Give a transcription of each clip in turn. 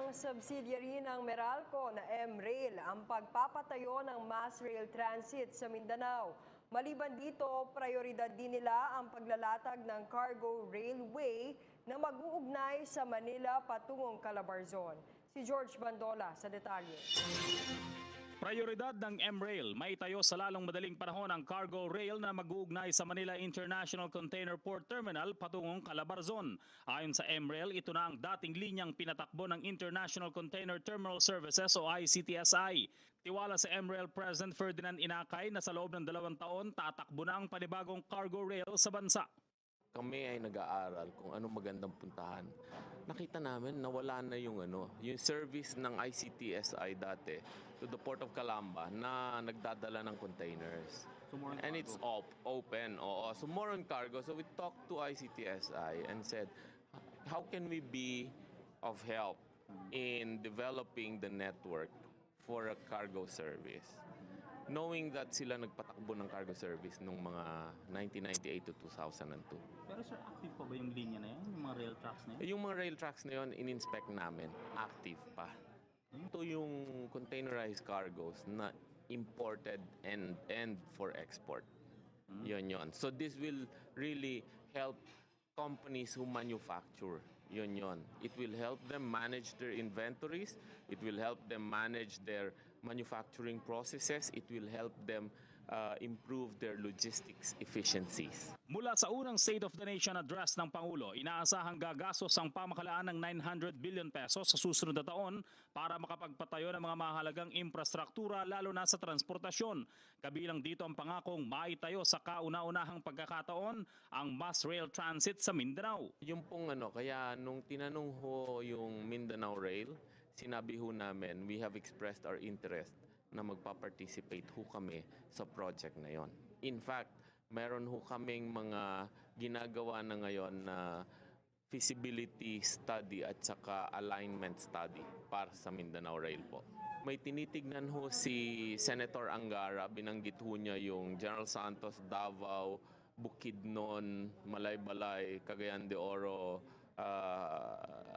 ng subsidiary ng Meralco na M-Rail ang pagpapatayo ng mass rail transit sa Mindanao. Maliban dito, prioridad din nila ang paglalatag ng cargo railway na mag-uugnay sa Manila patungong Calabarzon. Si George Bandola sa detalye. Prioridad ng M-Rail, maitayo sa lalong madaling panahon ang cargo rail na mag-uugnay sa Manila International Container Port Terminal patungong Calabarzon. Ayon sa M-Rail, ito na ang dating linyang pinatakbo ng International Container Terminal Services o ICTSI. Tiwala sa M-Rail President Ferdinand Inakay na sa loob ng 2 taon tatakbo na ang panibagong cargo rail sa bansa. Kami ay nag-aaral kung ano magandang puntahan. Nakita namin na wala na yung service ng ICTSI dati to the Port of Calamba na nagdadala ng containers. And it's open. Oo. So more on cargo. So we talked to ICTSI and said, how can we be of help in developing the network for a cargo service? Knowing that sila nagpatakbo ng cargo service nung mga 1998 to 2002. Pero sir, active pa ba yung linya na yan? Yung mga rail tracks na yan? Yung mga rail tracks na yun, in-inspect namin. Active pa. Ito yung containerized cargoes na imported and for export. Yun. So this will really help companies who manufacture. Yun. It will help them manage their inventories. It will help them manage their manufacturing processes. It will help them improve their logistics efficiencies. Mula sa unang State of the Nation address ng Pangulo, inaasahang gagastos ang pamahalaan ng 900 billion pesos sa susunod na taon para makapagpatayo ng mga mahalagang infrastruktura lalo na sa transportasyon. Kabilang dito ang pangakong maitayo sa kauna-unahang pagkakataon ang mass rail transit sa Mindanao. Yung pong kaya nung tinanong ho yung Mindanao Rail, sinabi ho namin, we have expressed our interest na magpa-participate ho kami sa project na yon. In fact, meron ho kaming mga ginagawa na ngayon na feasibility study at saka alignment study para sa Mindanao Rail po. May tinitignan ho si Senator Angara, binanggit ho niya yung General Santos, Davao, Bukidnon, Malaybalay, Cagayan de Oro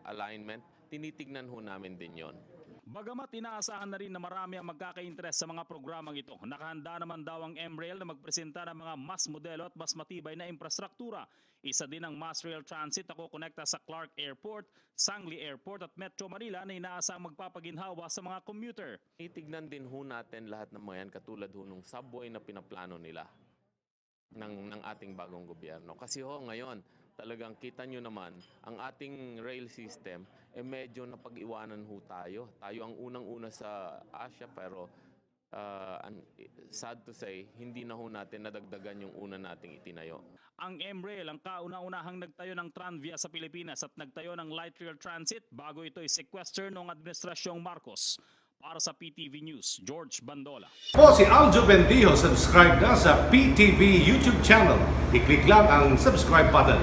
alignment. Tinitignan ho namin din yon. Bagamat inaasahan na rin na marami ang magkaka-interest sa mga programang ito, nakahanda naman daw ang M-Rail na magpresenta ng mga mas modelo at mas matibay na infrastruktura. Isa din ang mass rail transit na kukonekta sa Clark Airport, Sangli Airport at Metro Manila na inaasahang magpapaginhawa sa mga commuter. Itignan din ho natin lahat ng mga yan katulad ho nung subway na pinaplano nila ng ating bagong gobyerno. Kasi ho ngayon, talagang kita nyo naman, ang ating rail system, medyo napag-iwanan ho tayo. Tayo ang unang-una sa Asia pero sad to say, hindi na ho natin nadagdagan yung una nating itinayo. Ang M-Rail ang kauna-unahang nagtayo ng Tranvia sa Pilipinas at nagtayo ng Light Rail Transit bago ito i-sequester noong Administrasyong Marcos. Para sa PTV News, George Bandola. Po si Aljo Bendijo, subscribe na sa PTV YouTube channel. I-click lang ang subscribe button.